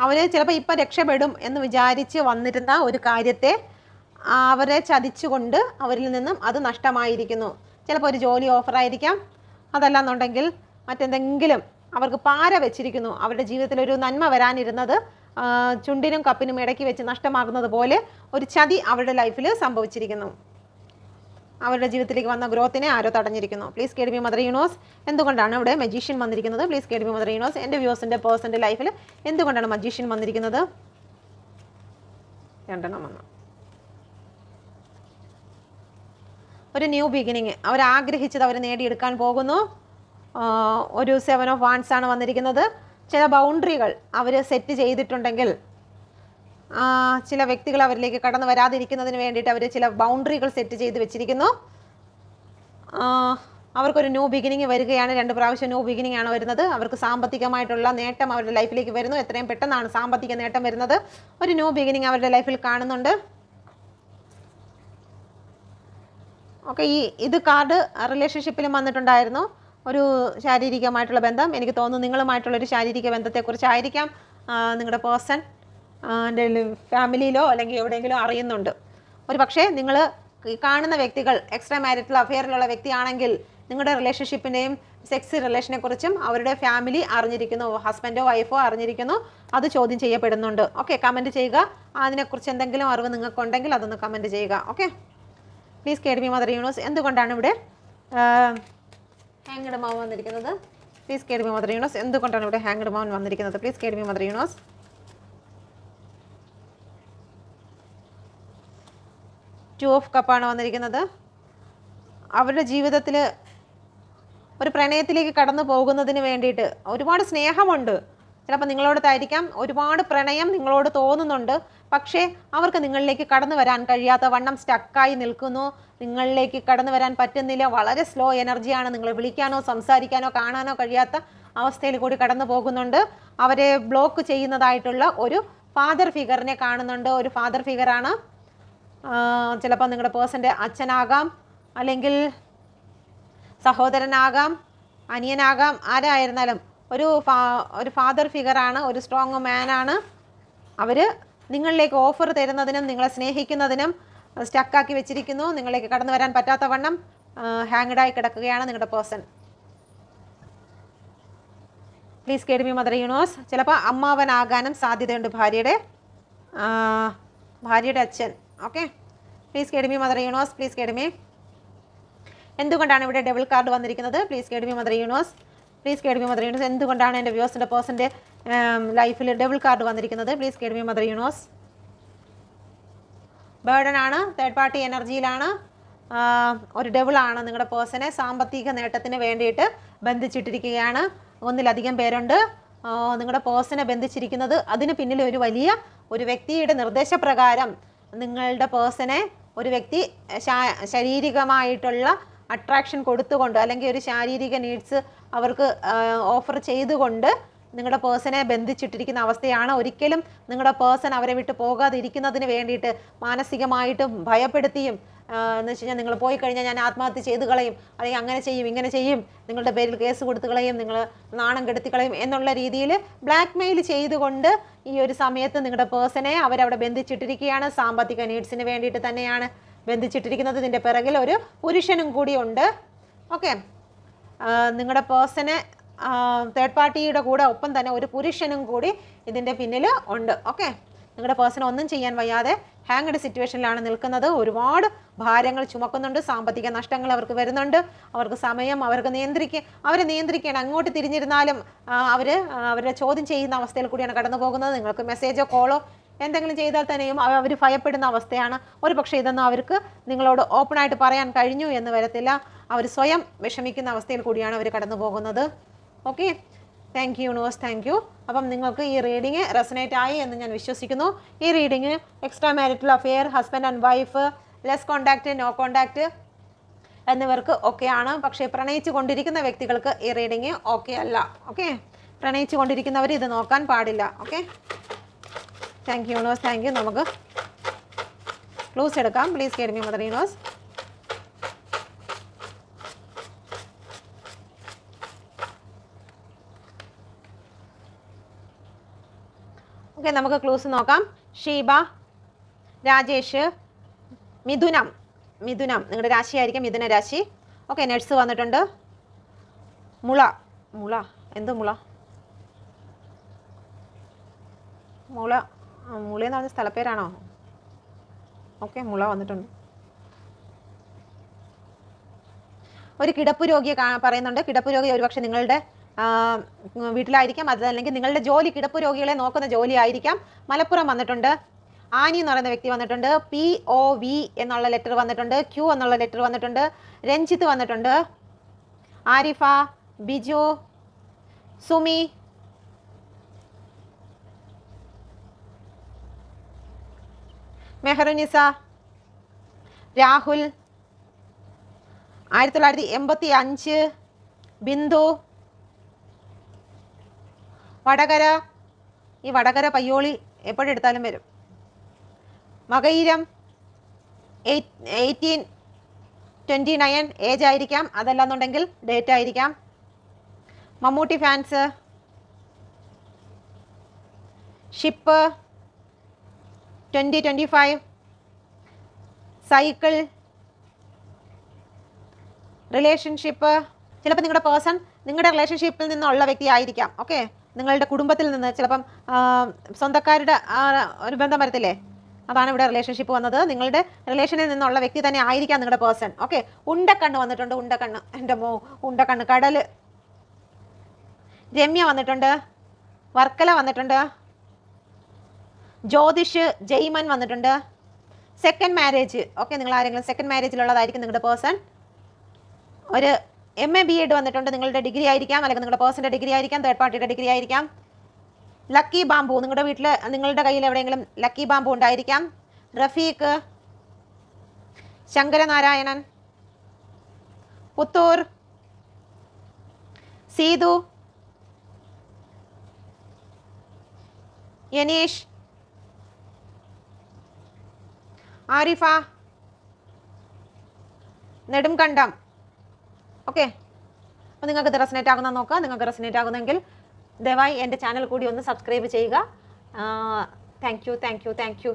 അവർ ചിലപ്പോൾ ഇപ്പം രക്ഷപ്പെടും എന്ന് വിചാരിച്ച് വന്നിരുന്ന ഒരു കാര്യത്തെ അവരെ ചതിച്ചുകൊണ്ട് അവരിൽ നിന്നും അത് നഷ്ടമായിരിക്കുന്നു. ചിലപ്പോൾ ഒരു ജോലി ഓഫറായിരിക്കാം, അതല്ലാന്നുണ്ടെങ്കിൽ മറ്റെന്തെങ്കിലും അവർക്ക് പാര വെച്ചിരിക്കുന്നു. അവരുടെ ജീവിതത്തിൽ ഒരു നന്മ വരാനിരുന്നത് ചുണ്ടിനും കപ്പിനും ഇടയ്ക്ക് വെച്ച് നഷ്ടമാകുന്നത് പോലെ ഒരു ചതി അവരുടെ ലൈഫിൽ സംഭവിച്ചിരിക്കുന്നു. അവരുടെ ജീവിതത്തിലേക്ക് വന്ന ഗ്രോത്തിനെ ആരോ തടഞ്ഞിരിക്കുന്നു. Please guide me mother universe. എന്തുകൊണ്ടാണ് ഇവിടെ മജീഷ്യൻ വന്നിരിക്കുന്നത്? Please guide me mother universe. എൻ്റെ വ്യൂസിൻ്റെ പേഴ്സൻ്റെ ലൈഫിൽ എന്തുകൊണ്ടാണ് മജീഷ്യൻ വന്നിരിക്കുന്നത്? രണ്ടെണ്ണം വന്നു. ഒരു ന്യൂ ബിഗിനിങ് അവർ ആഗ്രഹിച്ചത് അവർ നേടിയെടുക്കാൻ പോകുന്നു. ഒരു 7 ഓഫ് വാൻഡ്സ് ആണ് വന്നിരിക്കുന്നത്. ചില ബൗണ്ടറികൾ അവർ സെറ്റ് ചെയ്തിട്ടുണ്ടെങ്കിൽ, ചില വ്യക്തികൾ അവരിലേക്ക് കടന്നു വരാതിരിക്കുന്നതിന് വേണ്ടിയിട്ട് അവർ ചില ബൗണ്ടറികൾ സെറ്റ് ചെയ്ത് വെച്ചിരിക്കുന്നു. അവർക്കൊരു ന്യൂ ബിഗിനിങ് വരികയാണ്. 2 പ്രാവശ്യം ന്യൂ ബിഗിനിങ് ആണ് വരുന്നത്. അവർക്ക് സാമ്പത്തികമായിട്ടുള്ള നേട്ടം അവരുടെ ലൈഫിലേക്ക് വരുന്നു. എത്രയും പെട്ടെന്നാണ് സാമ്പത്തിക നേട്ടം വരുന്നത്. ഒരു ന്യൂ ബിഗിനിങ് അവരുടെ ലൈഫിൽ കാണുന്നുണ്ട്. ഓക്കെ, ഇത് കാർഡ് റിലേഷൻഷിപ്പിലും വന്നിട്ടുണ്ടായിരുന്നു. ഒരു ശാരീരികമായിട്ടുള്ള ബന്ധം, എനിക്ക് തോന്നുന്നു നിങ്ങളുമായിട്ടുള്ളൊരു ശാരീരിക ബന്ധത്തെക്കുറിച്ചായിരിക്കാം നിങ്ങളുടെ പേഴ്സൺ ഫാമിലിയിലോ അല്ലെങ്കിൽ എവിടെയെങ്കിലും അറിയുന്നുണ്ട്. ഒരു പക്ഷേ നിങ്ങൾ കാണുന്ന വ്യക്തികൾ എക്സ്ട്രാ മാരിറ്റൽ അഫെയറിലുള്ള വ്യക്തിയാണെങ്കിൽ നിങ്ങളുടെ റിലേഷൻഷിപ്പിൻ്റെയും സെക്സ് റിലേഷനെ കുറിച്ചും അവരുടെ ഫാമിലി അറിഞ്ഞിരിക്കുന്നു, ഹസ്ബൻഡോ വൈഫോ അറിഞ്ഞിരിക്കുന്നു. അത് ചോദ്യം ചെയ്യപ്പെടുന്നുണ്ട്. ഓക്കെ, കമൻറ്റ് ചെയ്യുക. അതിനെക്കുറിച്ച് എന്തെങ്കിലും അറിവ് നിങ്ങൾക്കുണ്ടെങ്കിൽ അതൊന്ന് കമൻറ്റ് ചെയ്യുക. Okay, please guide me mother universe. എന്തുകൊണ്ടാണ് ഇവിടെ ഹാങ്ഡ് മൗൺ വന്നിരിക്കുന്നത്? Please guide me mother universe. എന്തുകൊണ്ടാണ് ഇവിടെ ഹാങ്ഡ് മൗൺ വന്നിരിക്കുന്നത്? Please guide me mother universe. Two of കപ്പാണ് വന്നിരിക്കുന്നത്. അവരുടെ ജീവിതത്തിൽ ഒരു പ്രണയത്തിലേക്ക് കടന്നു പോകുന്നതിന് വേണ്ടിയിട്ട് ഒരുപാട് സ്നേഹമുണ്ട്. ചിലപ്പോൾ നിങ്ങളോടത്തായിരിക്കാം, ഒരുപാട് പ്രണയം നിങ്ങളോട് തോന്നുന്നുണ്ട്. പക്ഷേ അവർക്ക് നിങ്ങളിലേക്ക് കടന്നു വരാൻ കഴിയാത്ത വണ്ണം സ്റ്റക്കായി നിൽക്കുന്നു. നിങ്ങളിലേക്ക് കടന്നു വരാൻ പറ്റുന്നില്ല. വളരെ സ്ലോ എനർജിയാണ്. നിങ്ങളെ വിളിക്കാനോ സംസാരിക്കാനോ കാണാനോ കഴിയാത്ത അവസ്ഥയിൽ കൂടി കടന്നു പോകുന്നുണ്ട്. അവരെ ബ്ലോക്ക് ചെയ്യുന്നതായിട്ടുള്ള ഒരു ഫാദർ ഫിഗറിനെ കാണുന്നുണ്ട്. ഒരു ഫാദർ ഫിഗറാണ്. ചിലപ്പോൾ നിങ്ങളുടെ പേഴ്സൻ്റെ അച്ഛനാകാം, അല്ലെങ്കിൽ സഹോദരനാകാം, അനിയനാകാം, ആരായിരുന്നാലും ഒരു ഫാദർ ഫിഗറാണ്. ഒരു സ്ട്രോങ് മാനാണ്. അവർ നിങ്ങളിലേക്ക് ഓഫർ തരുന്നതിനും നിങ്ങളെ സ്നേഹിക്കുന്നതിനും സ്റ്റക്കാക്കി വെച്ചിരിക്കുന്നു. നിങ്ങളിലേക്ക് കടന്നു വരാൻ പറ്റാത്ത വണ്ണം ഹാങ്ഡായി കിടക്കുകയാണ് നിങ്ങളുടെ person. Please guide me mother universe. ചിലപ്പോൾ അമ്മാവനാകാനും സാധ്യതയുണ്ട് ഭാര്യയുടെ അച്ഛൻ. Okay, please guide me mother universe. Please guide me. എന്തുകൊണ്ടാണ് ഇവിടെ ഡബിൾ കാർഡ് വന്നിരിക്കുന്നത്? Please guide me mother universe. Please guide me mother universe. എന്തുകൊണ്ടാണ് എൻ്റെ വ്യൂസിൻ്റെ പേഴ്സൻ്റെ ലൈഫിൽ ഡബിൾ കാർഡ് വന്നിരിക്കുന്നത്? Please guide me mother universe. Burden ആണ്, തേർഡ് പാർട്ടി എനർജിയിലാണ്. ഒരു ഡബിളാണ്. നിങ്ങളുടെ പേഴ്സണെ സാമ്പത്തിക നേട്ടത്തിന് വേണ്ടിയിട്ട് ബന്ധിച്ചിട്ടിരിക്കുകയാണ്. ഒന്നിലധികം പേരുണ്ട് നിങ്ങളുടെ പേഴ്സണെ ബന്ധിച്ചിരിക്കുന്നത്. അതിന് പിന്നിൽ ഒരു വ്യക്തിയുടെ നിർദ്ദേശപ്രകാരം നിങ്ങളുടെ പേഴ്സണെ ഒരു വ്യക്തി ശാരീരികമായിട്ടുള്ള അട്രാക്ഷൻ കൊടുത്തുകൊണ്ട്, അല്ലെങ്കിൽ ഒരു ശാരീരിക നീഡ്സ് അവർക്ക് ഓഫർ ചെയ്തുകൊണ്ട് നിങ്ങളുടെ പേഴ്സണെ ബന്ധിച്ചിട്ടിരിക്കുന്ന അവസ്ഥയാണ്. ഒരിക്കലും നിങ്ങളുടെ പേഴ്സൺ അവരെ വിട്ട് പോകാതിരിക്കുന്നതിന് വേണ്ടിയിട്ട് മാനസികമായിട്ടും ഭയപ്പെടുത്തിയും എന്ന് വെച്ച് കഴിഞ്ഞാൽ നിങ്ങൾ പോയി കഴിഞ്ഞാൽ ഞാൻ ആത്മഹത്യ ചെയ്ത് കളയും, അല്ലെങ്കിൽ അങ്ങനെ ചെയ്യും ഇങ്ങനെ ചെയ്യും, നിങ്ങളുടെ പേരിൽ കേസ് കൊടുത്തു കളയും, നിങ്ങൾ നാണം കെടുത്തി കളയും എന്നുള്ള രീതിയിൽ ബ്ലാക്ക് മെയിൽ ചെയ്തുകൊണ്ട് ഈ ഒരു സമയത്ത് നിങ്ങളുടെ പേഴ്സണെ അവരവിടെ ബന്ധിച്ചിട്ടിരിക്കുകയാണ്. സാമ്പത്തിക നീഡ്സിന് വേണ്ടിയിട്ട് തന്നെയാണ് ബന്ധിച്ചിട്ടിരിക്കുന്നത്. ഇതിൻ്റെ പിറകിൽ ഒരു പുരുഷനും കൂടി ഉണ്ട്. ഓക്കെ, നിങ്ങളുടെ പേഴ്സണെ തേർഡ് പാർട്ടിയുടെ കൂടെ ഒപ്പം തന്നെ ഒരു പുരുഷനും കൂടി ഇതിൻ്റെ പിന്നിൽ ഉണ്ട്. ഓക്കെ, നിങ്ങളുടെ പേഴ്സൺ ഒന്നും ചെയ്യാൻ വയ്യാതെ ഹാങ്ഡ് സിറ്റുവേഷനിലാണ് നിൽക്കുന്നത്. ഒരുപാട് ഭാരങ്ങൾ ചുമക്കുന്നുണ്ട്, സാമ്പത്തിക നഷ്ടങ്ങൾ അവർക്ക് വരുന്നുണ്ട്. അവർക്ക് സമയം അവരെ നിയന്ത്രിക്കണം. അങ്ങോട്ട് തിരിഞ്ഞിരുന്നാലും അവരുടെ ചോദ്യം ചെയ്യുന്ന അവസ്ഥയിൽ കൂടിയാണ് കടന്നു പോകുന്നത്. നിങ്ങൾക്ക് മെസ്സേജോ കോളോ എന്തെങ്കിലും ചെയ്താൽ തന്നെയും അവർ ഭയപ്പെടുന്ന അവസ്ഥയാണ്. ഒരു പക്ഷേ ഇതൊന്നും അവർക്ക് നിങ്ങളോട് ഓപ്പണായിട്ട് പറയാൻ കഴിഞ്ഞു എന്ന് വരത്തില്ല. അവർ സ്വയം വിഷമിക്കുന്ന അവസ്ഥയിൽ കൂടിയാണ് അവർ കടന്നു പോകുന്നത്. Okay, thank you universe, thank U. അപ്പം നിങ്ങൾക്ക് ഈ റീഡിങ് റെസനേറ്റ് ആയി എന്ന് ഞാൻ വിശ്വസിക്കുന്നു. ഈ reading extra marital affair, husband and wife, less contact, no contact എന്നിവർക്ക് ഒക്കെയാണ്. പക്ഷേ പ്രണയിച്ചു കൊണ്ടിരിക്കുന്ന വ്യക്തികൾക്ക് ഈ റീഡിങ് ഓക്കെ അല്ല. ഓക്കെ, പ്രണയിച്ചു കൊണ്ടിരിക്കുന്നവർ ഇത് നോക്കാൻ പാടില്ല. Okay, thank you universe, thank you. നമുക്ക് ക്ലൂസ് എടുക്കാം. Please guide me mother universe. Okay, നമുക്ക് ക്ലൂസ് നോക്കാം. ഷീബ, രാജേഷ്, മിഥുനം നിങ്ങളുടെ രാശിയായിരിക്കും മിഥുന രാശി. ഓക്കെ, നട്സ് വന്നിട്ടുണ്ട്. മുള എന്ത് മുളയെന്ന് പറഞ്ഞ സ്ഥലപ്പേരാണോ? ഓക്കെ, മുള വന്നിട്ടുണ്ട്. ഒരു കിടപ്പ് രോഗിയെ പറയുന്നുണ്ട്. കിടപ്പ് രോഗി ഒരുപക്ഷെ നിങ്ങളുടെ വീട്ടിലായിരിക്കാം, അതല്ലെങ്കിൽ നിങ്ങളുടെ ജോലി കിടപ്പ് രോഗികളെ നോക്കുന്ന ജോലി ആയിരിക്കാം. മലപ്പുറം വന്നിട്ടുണ്ട്. ആനി എന്ന് പറയുന്ന വ്യക്തി വന്നിട്ടുണ്ട്. POV എന്നുള്ള ലെറ്റർ വന്നിട്ടുണ്ട്. Q എന്നുള്ള ലെറ്റർ വന്നിട്ടുണ്ട്. രഞ്ജിത്ത് വന്നിട്ടുണ്ട്. ആരിഫ, ബിജു, സുമി, മെഹറുനിസ, രാഹുൽ, 1985, ബിന്ദു, വടകര. ഈ വടകര പയ്യോളി എപ്പോഴെടുത്താലും വരും. മകയിരം, 1829 ഏജ് ആയിരിക്കാം, അതല്ലാന്നുണ്ടെങ്കിൽ ഡേറ്റ് ആയിരിക്കാം. Mammootty fans, ship, 2025, cycle, relationship. ചിലപ്പോൾ നിങ്ങളുടെ പേഴ്സൺ നിങ്ങളുടെ റിലേഷൻഷിപ്പിൽ നിന്നുള്ള വ്യക്തി ആയിരിക്കാം. ഓക്കെ, നിങ്ങളുടെ കുടുംബത്തിൽ നിന്ന് ചിലപ്പം സ്വന്തക്കാരുടെ ഒരു ബന്ധം വരത്തില്ലേ, അതാണ് ഇവിടെ റിലേഷൻഷിപ്പ് വന്നത്. നിങ്ങളുടെ റിലേഷനിൽ നിന്നുള്ള വ്യക്തി തന്നെ ആയിരിക്കാം നിങ്ങളുടെ പേഴ്സൺ. ഓക്കെ, ഉണ്ടക്കണ്ണ് വന്നിട്ടുണ്ട്. ഉണ്ടക്കണ്ണ്, എൻ്റെ ഉണ്ടക്കണ്ണ്. കടൽ, രമ്യ വന്നിട്ടുണ്ട്. വർക്കല വന്നിട്ടുണ്ട്. ജ്യോതിഷ്, ജയ്മൻ വന്നിട്ടുണ്ട്. Second marriage. ഓക്കെ, നിങ്ങൾ ആരെങ്കിലും സെക്കൻഡ് മാരേജിലുള്ളതായിരിക്കും നിങ്ങളുടെ പേഴ്സൺ. ഒരു MA BEd വന്നിട്ടുണ്ട്. നിങ്ങളുടെ ഡിഗ്രി ആയിരിക്കാം, അല്ലെങ്കിൽ നിങ്ങളുടെ പേഴ്സൻ്റെ ഡിഗ്രി ആയിരിക്കാം, തേർഡ് പാർട്ടിയുടെ ഡിഗ്രി ആയിരിക്കാം. ലക്കി ബാമ്പു, നിങ്ങളുടെ വീട്ടിൽ നിങ്ങളുടെ കയ്യിൽ എവിടെയെങ്കിലും ലക്കി ബാമ്പു ഉണ്ടായിരിക്കാം. റഫീഖ്, ശങ്കരനാരായണൻ, പുത്തൂർ, സീതു, യനീഷ്, ആരിഫ, നെടുംകണ്ടം. ഓക്കെ, അപ്പോൾ നിങ്ങൾക്ക് ഇത് റെസനേറ്റ് ആകുന്ന നോക്കുക. നിങ്ങൾക്ക് റെസനേറ്റ് ആകുന്നെങ്കിൽ ദയവായി എൻ്റെ ചാനൽ കൂടി ഒന്ന് സബ്സ്ക്രൈബ് ചെയ്യുക. Thank you.